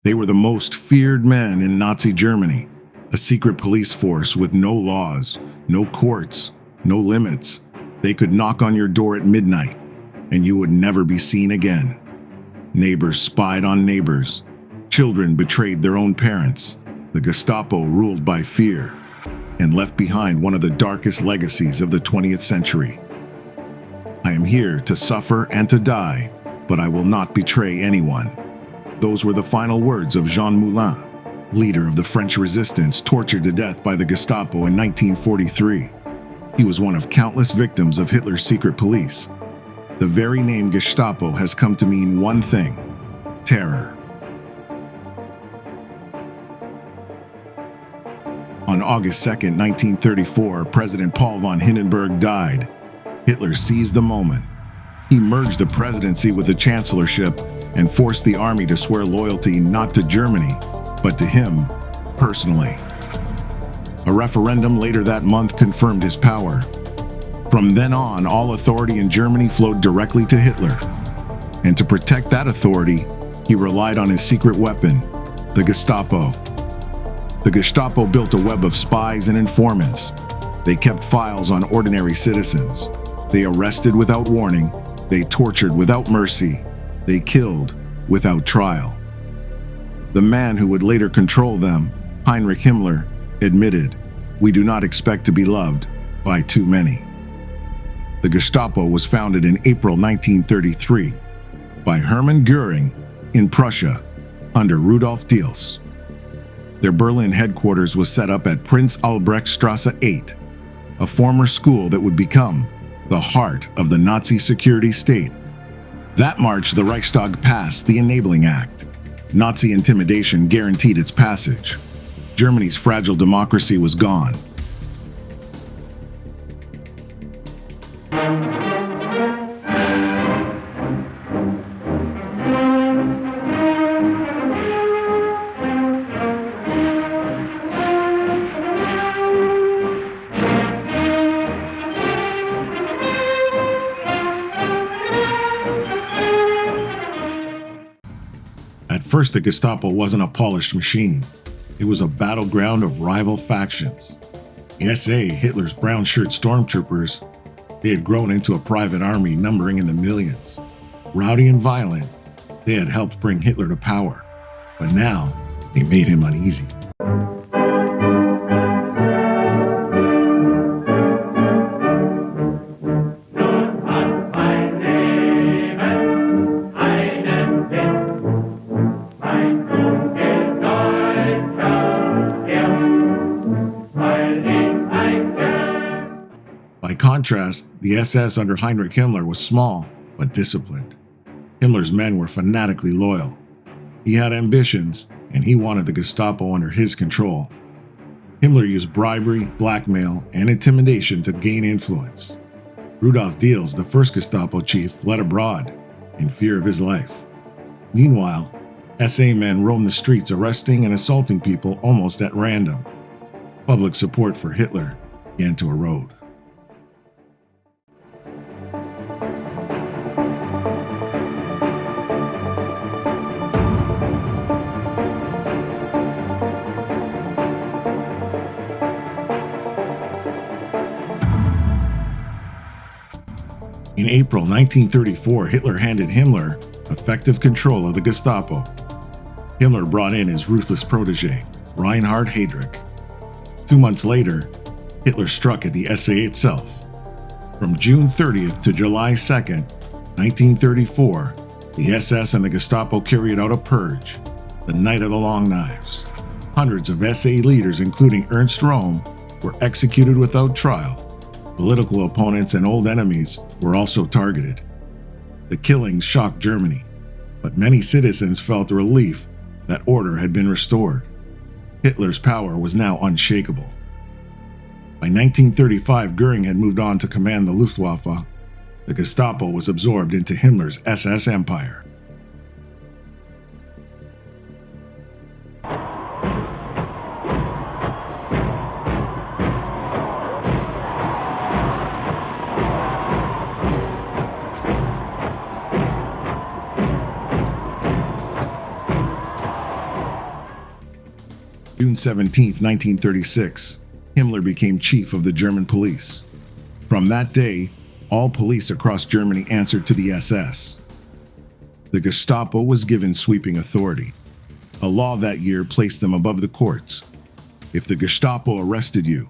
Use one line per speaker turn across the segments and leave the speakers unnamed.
They were the most feared men in Nazi Germany, a secret police force with no laws, no courts, no limits. They could knock on your door at midnight, and you would never be seen again. Neighbors spied on neighbors. Children betrayed their own parents. The Gestapo ruled by fear and left behind one of the darkest legacies of the 20th century. I am here to suffer and to die, but I will not betray anyone. Those were the final words of Jean Moulin, leader of the French resistance tortured to death by the Gestapo in 1943. He was one of countless victims of Hitler's secret police. The very name Gestapo has come to mean one thing: terror. On August 2, 1934, President Paul von Hindenburg died. Hitler seized the moment. He merged the presidency with the chancellorship and forced the army to swear loyalty not to Germany, but to him personally. A referendum later that month confirmed his power. From then on, all authority in Germany flowed directly to Hitler. And to protect that authority, he relied on his secret weapon, the Gestapo. The Gestapo built a web of spies and informants. They kept files on ordinary citizens. They arrested without warning. They tortured without mercy. They killed without trial. The man who would later control them, Heinrich Himmler, admitted, "We do not expect to be loved by too many." The Gestapo was founded in April 1933 by Hermann Göring in Prussia under Rudolf Diels. Their Berlin headquarters was set up at Prince Albrechtstrasse 8, a former school that would become the heart of the Nazi security state. That March, the Reichstag passed the Enabling Act. Nazi intimidation guaranteed its passage. Germany's fragile democracy was gone. At first, the Gestapo wasn't a polished machine. It was a battleground of rival factions. The SA, Hitler's brown shirt stormtroopers, they had grown into a private army numbering in the millions. Rowdy and violent, they had helped bring Hitler to power. But now, they made him uneasy. By contrast, the SS under Heinrich Himmler was small but disciplined. Himmler's men were fanatically loyal. He had ambitions, and he wanted the Gestapo under his control. Himmler used bribery, blackmail, and intimidation to gain influence. Rudolf Diels, the first Gestapo chief, fled abroad in fear of his life. Meanwhile, SA men roamed the streets arresting and assaulting people almost at random. Public support for Hitler began to erode. In April 1934, Hitler handed Himmler effective control of the Gestapo. Himmler brought in his ruthless protege, Reinhard Heydrich. 2 months later, Hitler struck at the SA itself. From June 30th to July 2nd, 1934, the SS and the Gestapo carried out a purge, the Night of the Long Knives. Hundreds of SA leaders, including Ernst Röhm, were executed without trial. Political opponents and old enemies were also targeted. The killings shocked Germany, but many citizens felt relief that order had been restored. Hitler's power was now unshakable. By 1935, Göring had moved on to command the Luftwaffe. The Gestapo was absorbed into Himmler's SS empire. June 17, 1936, Himmler became chief of the German police. From that day, all police across Germany answered to the SS. The Gestapo was given sweeping authority. A law that year placed them above the courts. If the Gestapo arrested you,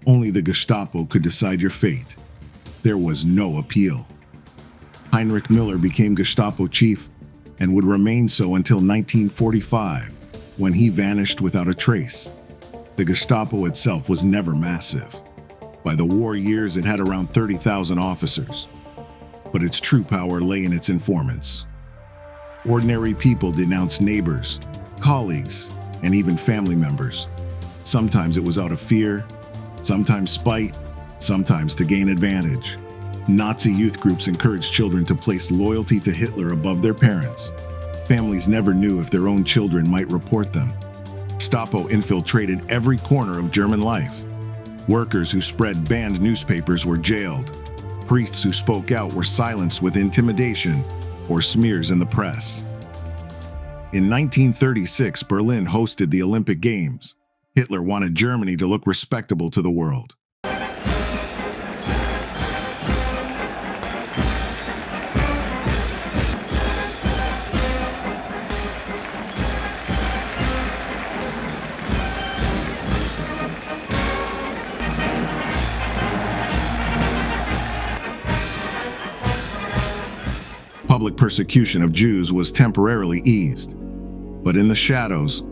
only the Gestapo could decide your fate. There was no appeal. Heinrich Müller became Gestapo chief and would remain so until 1945, when he vanished without a trace. The Gestapo itself was never massive. By the war years, it had around 30,000 officers. But its true power lay in its informants. Ordinary people denounced neighbors, colleagues, and even family members. Sometimes it was out of fear, sometimes spite, sometimes to gain advantage. Nazi youth groups encouraged children to place loyalty to Hitler above their parents. Families never knew if their own children might report them. Gestapo infiltrated every corner of German life. Workers who spread banned newspapers were jailed. Priests who spoke out were silenced with intimidation or smears in the press. In 1936, Berlin hosted the Olympic Games. Hitler wanted Germany to look respectable to the world. Public persecution of Jews was temporarily eased, but in the shadows,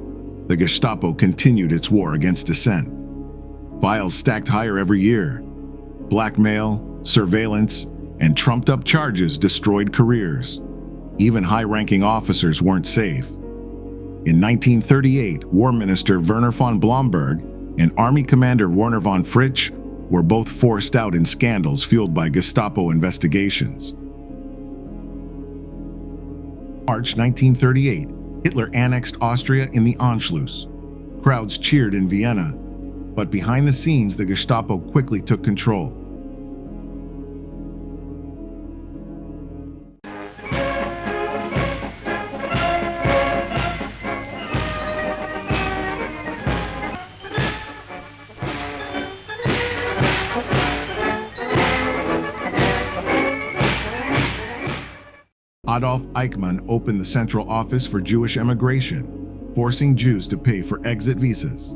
the Gestapo continued its war against dissent. Files stacked higher every year. Blackmail, surveillance, and trumped-up charges destroyed careers. Even high-ranking officers weren't safe. In 1938, War Minister Werner von Blomberg and Army Commander Werner von Fritsch were both forced out in scandals fueled by Gestapo investigations. March 1938, Hitler annexed Austria in the Anschluss. Crowds cheered in Vienna, but behind the scenes, the Gestapo quickly took control. Adolf Eichmann opened the Central Office for Jewish Emigration, forcing Jews to pay for exit visas.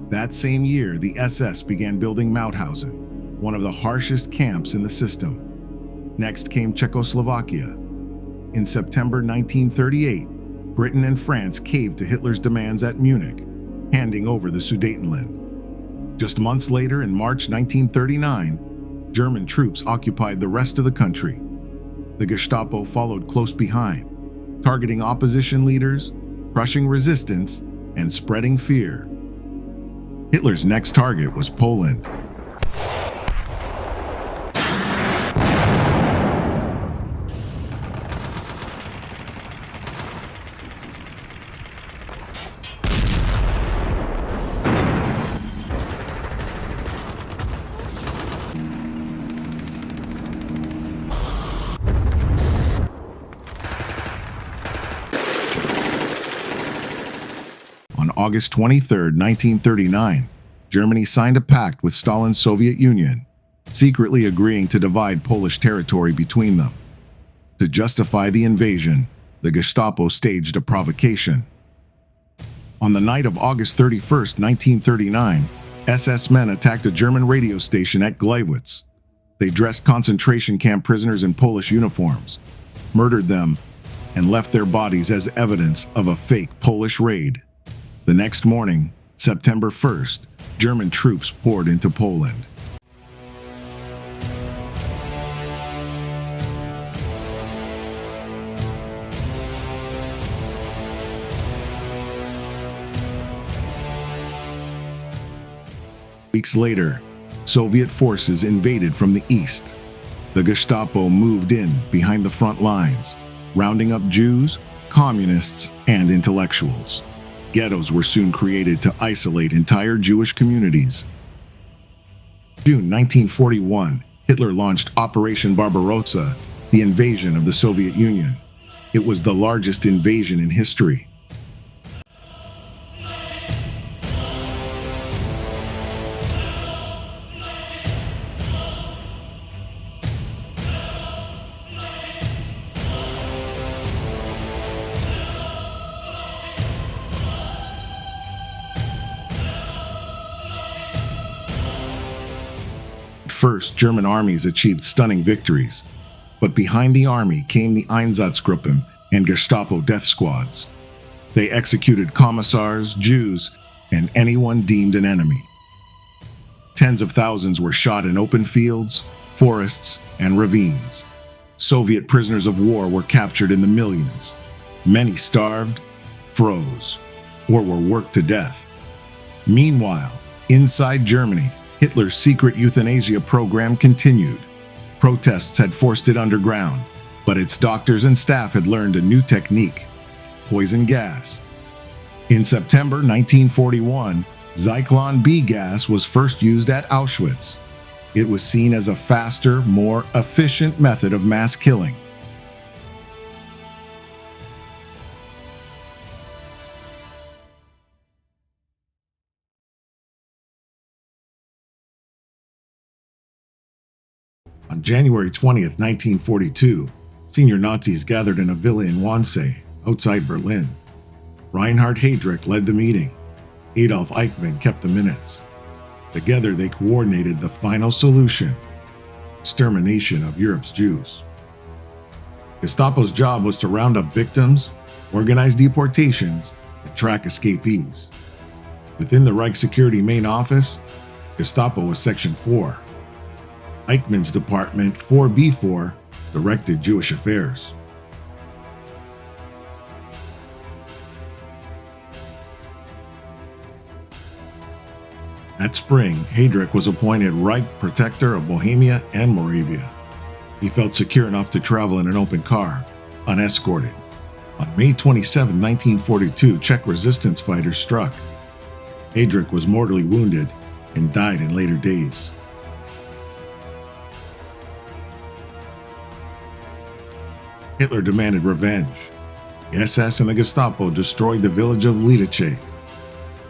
That same year, the SS began building Mauthausen, one of the harshest camps in the system. Next came Czechoslovakia. In September 1938, Britain and France caved to Hitler's demands at Munich, handing over the Sudetenland. Just months later, in March 1939, German troops occupied the rest of the country. The Gestapo followed close behind, targeting opposition leaders, crushing resistance, and spreading fear. Hitler's next target was Poland. On August 23, 1939, Germany signed a pact with Stalin's Soviet Union, secretly agreeing to divide Polish territory between them. To justify the invasion, the Gestapo staged a provocation. On the night of August 31, 1939, SS men attacked a German radio station at Gleiwitz. They dressed concentration camp prisoners in Polish uniforms, murdered them, and left their bodies as evidence of a fake Polish raid. The next morning, September 1st, German troops poured into Poland. Weeks later, Soviet forces invaded from the east. The Gestapo moved in behind the front lines, rounding up Jews, communists, and intellectuals. Ghettos were soon created to isolate entire Jewish communities. June 1941, Hitler launched Operation Barbarossa, the invasion of the Soviet Union. It was the largest invasion in history. first, German armies achieved stunning victories, but behind the army came the Einsatzgruppen and Gestapo death squads. They executed commissars, Jews, and anyone deemed an enemy. Tens of thousands were shot in open fields, forests, and ravines. Soviet prisoners of war were captured in the millions. Many starved, froze, or were worked to death. Meanwhile, inside Germany, Hitler's secret euthanasia program continued. Protests had forced it underground, but its doctors and staff had learned a new technique: poison gas. In September 1941, Zyklon B gas was first used at Auschwitz. It was seen as a faster, more efficient method of mass killing. On January 20th, 1942, senior Nazis gathered in a villa in Wannsee, outside Berlin. Reinhard Heydrich led the meeting. Adolf Eichmann kept the minutes. Together they coordinated the final solution: extermination of Europe's Jews. Gestapo's job was to round up victims, organize deportations, and track escapees. Within the Reich Security Main Office, Gestapo was Section 4. Eichmann's department, 4B4, directed Jewish affairs. That spring, Heydrich was appointed Reich Protector of Bohemia and Moravia. He felt secure enough to travel in an open car, unescorted. On May 27, 1942, Czech resistance fighters struck. Heydrich was mortally wounded and died in later days. Hitler demanded revenge. The SS and the Gestapo destroyed the village of Lidice.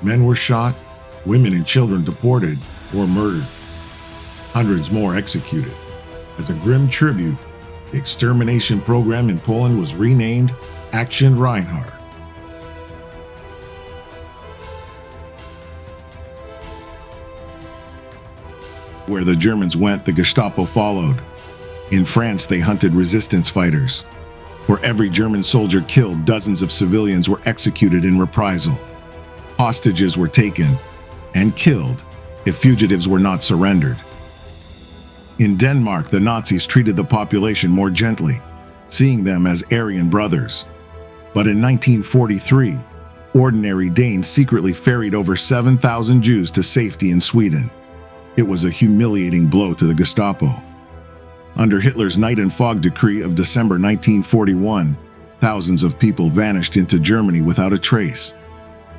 Men were shot, women and children deported or murdered. Hundreds more executed. As a grim tribute, the extermination program in Poland was renamed Action Reinhard. Where the Germans went, the Gestapo followed. In France, they hunted resistance fighters. For every German soldier killed, dozens of civilians were executed in reprisal. Hostages were taken and killed if fugitives were not surrendered. In Denmark, the Nazis treated the population more gently, seeing them as Aryan brothers. But in 1943, ordinary Danes secretly ferried over 7,000 Jews to safety in Sweden. It was a humiliating blow to the Gestapo. Under Hitler's Night and Fog Decree of December 1941, thousands of people vanished into Germany without a trace.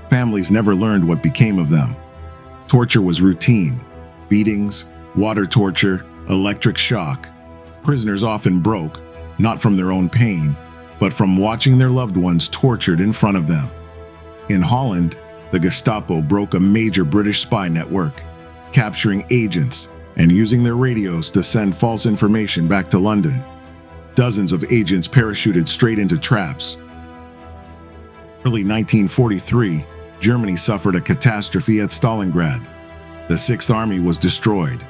Families never learned what became of them. Torture was routine: beatings, water torture, electric shock. Prisoners often broke, not from their own pain, but from watching their loved ones tortured in front of them. In Holland, the Gestapo broke a major British spy network, capturing agents and using their radios to send false information back to London. Dozens of agents parachuted straight into traps. Early 1943, Germany suffered a catastrophe at Stalingrad. The Sixth Army was destroyed.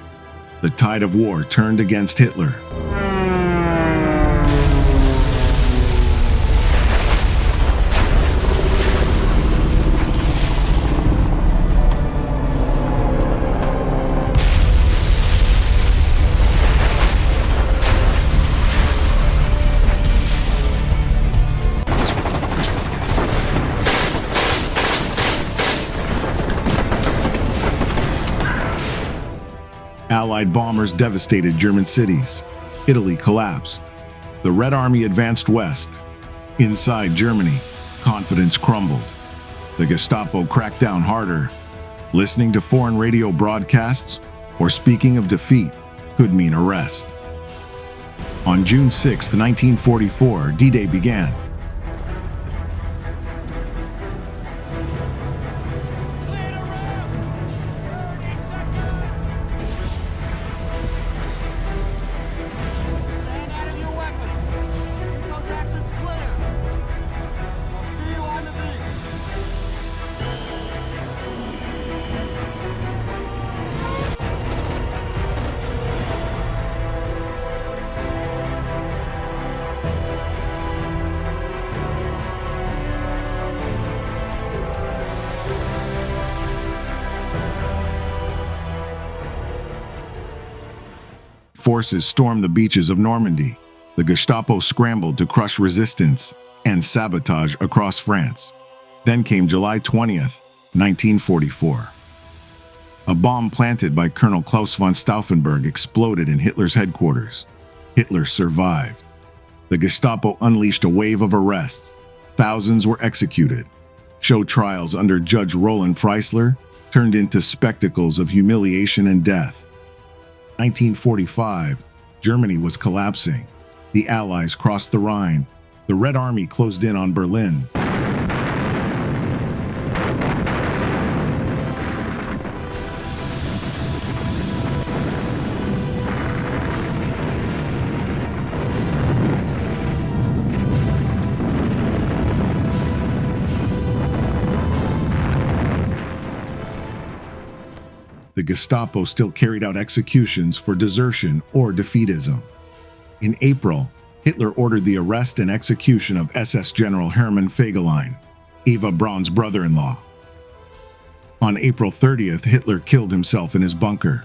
The tide of war turned against Hitler. Allied bombers devastated German cities. Italy collapsed. The Red Army advanced west. Inside Germany, confidence crumbled. The Gestapo cracked down harder. Listening to foreign radio broadcasts or speaking of defeat could mean arrest. On June 6, 1944, D-Day began. forces stormed the beaches of Normandy. The Gestapo scrambled to crush resistance and sabotage across France. Then came July 20th, 1944. A bomb planted by Colonel Klaus von Stauffenberg exploded in Hitler's headquarters. Hitler survived. The Gestapo unleashed a wave of arrests. Thousands were executed. Show trials under Judge Roland Freisler turned into spectacles of humiliation and death. 1945, Germany was collapsing. The Allies crossed the Rhine. The Red Army closed in on Berlin. The Gestapo still carried out executions for desertion or defeatism. In April, Hitler ordered the arrest and execution of SS General Hermann Fegelein, Eva Braun's brother-in-law. On April 30th, Hitler killed himself in his bunker.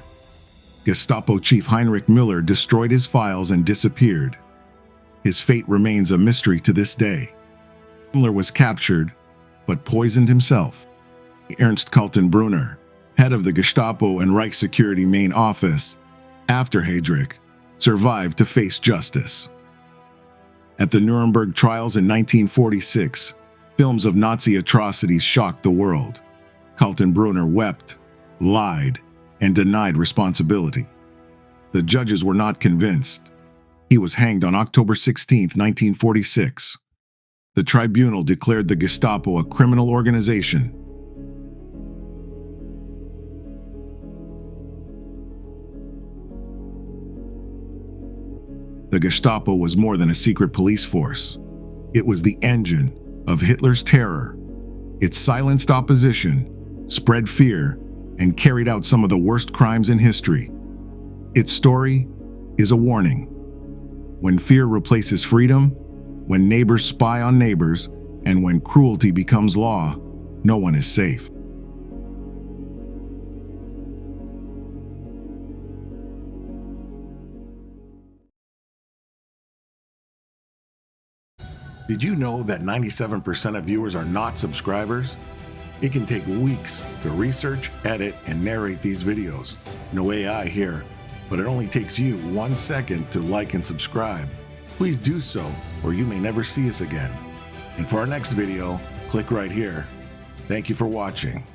Gestapo chief Heinrich Müller destroyed his files and disappeared. His fate remains a mystery to this day. Himmler was captured, but poisoned himself. Ernst Kaltenbrunner, head of the Gestapo and Reich Security Main Office, after Heydrich, survived to face justice. At the Nuremberg trials in 1946, films of Nazi atrocities shocked the world. Kaltenbrunner wept, lied, and denied responsibility. The judges were not convinced. He was hanged on October 16, 1946. The tribunal declared the Gestapo a criminal organization. The Gestapo was more than a secret police force. It was the engine of Hitler's terror. It silenced opposition, spread fear, and carried out some of the worst crimes in history. Its story is a warning. When fear replaces freedom, when neighbors spy on neighbors, and when cruelty becomes law, no one is safe. Did you know that 97% of viewers are not subscribers? It can take weeks to research, edit, and narrate these videos. No AI here, but it only takes you 1 second to like and subscribe. Please do so, or you may never see us again. And for our next video, click right here. Thank you for watching.